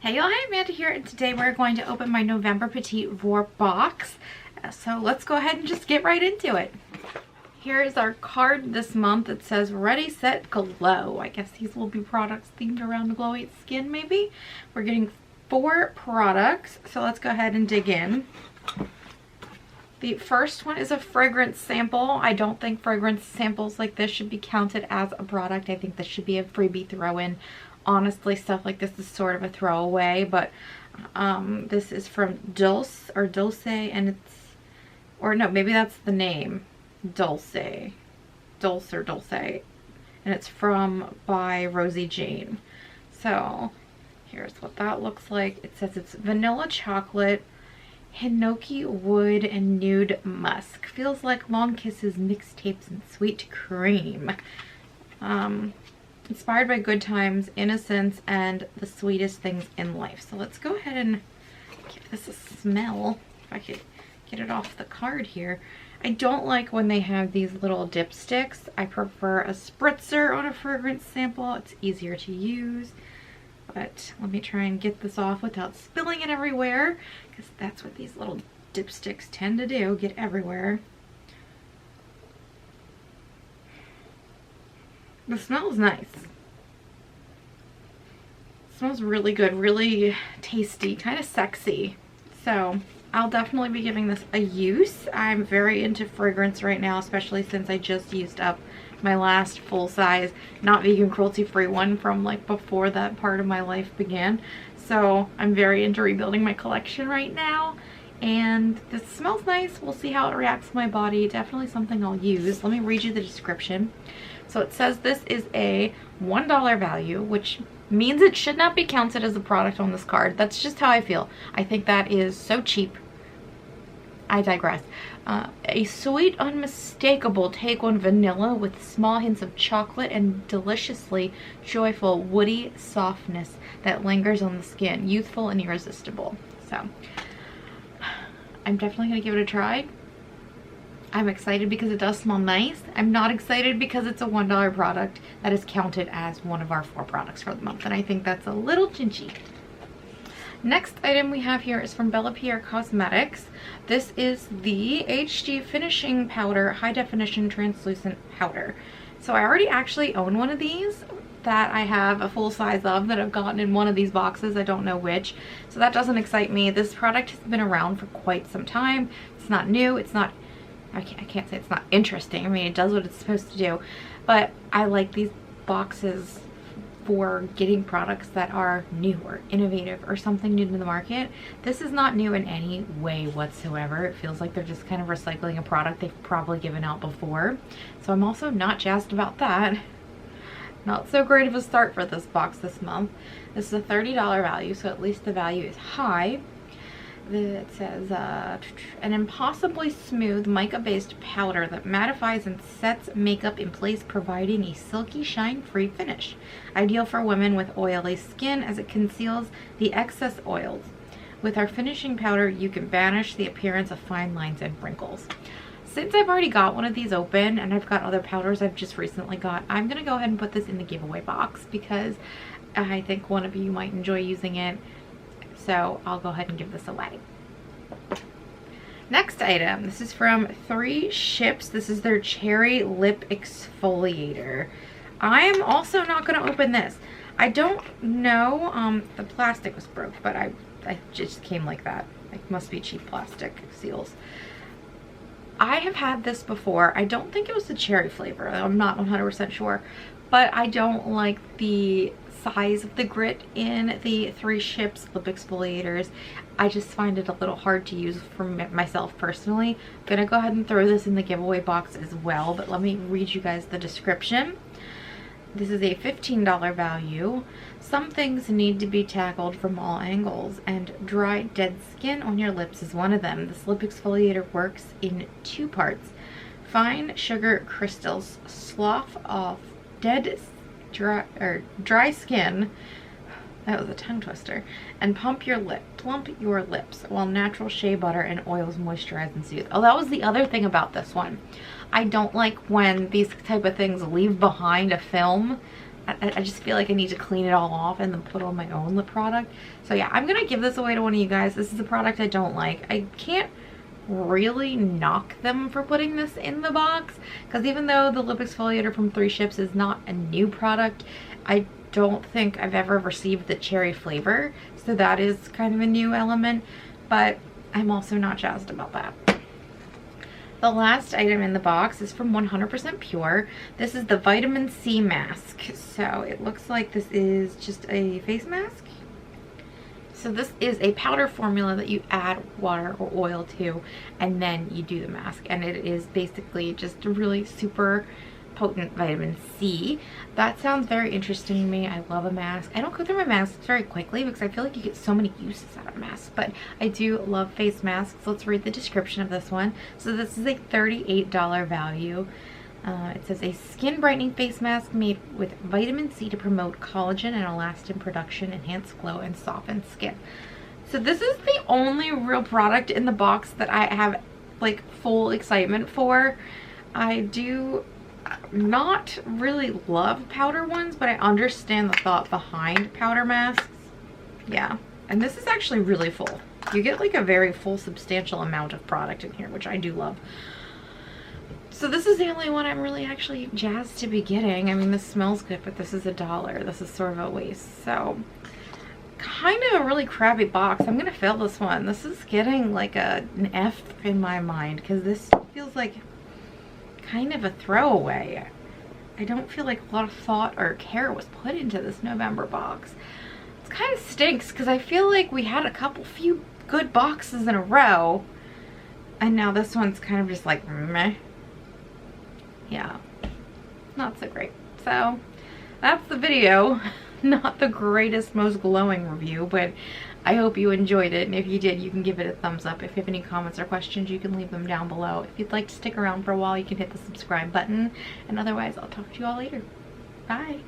Hey y'all, hi, Amanda here, and today we're going to open my November Petit Vour box. So let's go ahead and just get right into it. Here is our card this month. It says Ready, Set, Glow. I guess these will be products themed around glowy skin maybe. We're getting 4 products, so let's go ahead and dig in. The first one is a fragrance sample. I don't think fragrance samples like this should be counted as a product. I think this should be a freebie throw-in. Honestly, stuff like this is sort of a throwaway, but this is from Dulce, and it's, or no, maybe that's the name, Dulce, and it's by Rosie Jane. So here's what that looks like. It says it's vanilla chocolate, hinoki wood, and nude musk. Feels like long kisses, mixtapes, and sweet cream. Inspired by good times, innocence, and the sweetest things in life. So let's go ahead and give this a smell. If I could get it off the card here. I don't like when they have these little dipsticks. I prefer a spritzer on a fragrance sample. It's easier to use. But let me try and get this off without spilling it everywhere, because that's what these little dipsticks tend to do, get everywhere. The smell is nice. It smells really good, really tasty, kind of sexy. So I'll definitely be giving this a use. I'm very into fragrance right now, especially since I just used up my last full-size, not vegan, cruelty-free one from like before that part of my life began. So I'm very into rebuilding my collection right now. And this smells nice. We'll see how it reacts to my body. Definitely something I'll use. Let me read you the description. So it says this is a $1 value, which means it should not be counted as a product on this card. That's just how I feel. I think that is so cheap. I digress. A sweet, unmistakable take on vanilla with small hints of chocolate and deliciously joyful, woody softness that lingers on the skin. Youthful and irresistible. So I'm definitely going to give it a try. I'm excited because it does smell nice. I'm not excited because it's a $1 product that is counted as one of our 4 products for the month, and I think that's a little chinchy. Next item we have here is from Bella Pierre Cosmetics. This is the HD Finishing Powder High Definition Translucent Powder. So I already actually own one of these that I have a full size of that I've gotten in one of these boxes. I don't know which. So that doesn't excite me. This product has been around for quite some time. It's not new. It's not, I can't say it's not interesting. I mean, it does what it's supposed to do. But I like these boxes for getting products that are new or innovative or something new to the market. This is not new in any way whatsoever. It feels like they're just kind of recycling a product they've probably given out before. So I'm also not jazzed about that. Not so great of a start for this box this month. This is a $30 value, so at least the value is high. It says an impossibly smooth mica-based powder that mattifies and sets makeup in place, providing a silky, shine-free finish. Ideal for women with oily skin as it conceals the excess oils. With our finishing powder, you can banish the appearance of fine lines and wrinkles. Since I've already got one of these open and I've got other powders I've just recently got, I'm going to go ahead and put this in the giveaway box because I think one of you might enjoy using it. So I'll go ahead and give this away. Next item, this is from 3 Ships. This is their Cherry Lip Exfoliator. I am also not going to open this. I don't know, the plastic was broke, but I just came like that. It must be cheap plastic seals. I have had this before. I don't think it was the cherry flavor. I'm not 100% sure, but I don't like the size of the grit in the 3 Ships lip exfoliators. I just find it a little hard to use for myself personally. I'm gonna go ahead and throw this in the giveaway box as well, but let me read you guys the description. This is a $15 value. Some things need to be tackled from all angles, and dry, dead skin on your lips is one of them. This lip exfoliator works in 2 parts. Fine sugar crystals slough off dry skin. That was a tongue twister. And plump your lips while natural shea butter and oils moisturize and soothe. Oh, that was the other thing about this one. I don't like when these type of things leave behind a film. I just feel like I need to clean it all off and then put on my own lip product. So yeah, I'm gonna give this away to one of you guys. This is a product I don't like. I can't really knock them for putting this in the box, because even though the lip exfoliator from 3 Ships is not a new product, I don't think I've ever received the cherry flavor, so that is kind of a new element, but I'm also not jazzed about that. The last item in the box is from 100% Pure. This is the vitamin C mask. So it looks like this is just a face mask. So this is a powder formula that you add water or oil to, and then you do the mask. And it is basically just a really super potent vitamin C. That sounds very interesting to me. I love a mask. I don't go through my masks very quickly because I feel like you get so many uses out of masks, but I do love face masks. Let's read the description of this one. So this is a $38 value. It says a skin brightening face mask made with vitamin C to promote collagen and elastin production, enhance glow, and soften skin. So this is the only real product in the box that I have like full excitement for. I do not really love powder ones, but I understand the thought behind powder masks. Yeah, and this is actually really full. You get like a very full, substantial amount of product in here, which I do love. So this is the only one I'm really actually jazzed to be getting. I mean, this smells good, but this is $1. This is sort of a waste. So kind of a really crappy box. I'm gonna fail this one. This is getting like an F in my mind, because this feels like kind of a throwaway. I don't feel like a lot of thought or care was put into this November box. It kind of stinks because I feel like we had a few good boxes in a row, and now this one's kind of just like meh. Yeah, not so great. So that's the video. Not the greatest, most glowing review, but I hope you enjoyed it, and if you did, you can give it a thumbs up. If you have any comments or questions, you can leave them down below. If you'd like to stick around for a while, you can hit the subscribe button, and otherwise I'll talk to you all later. Bye.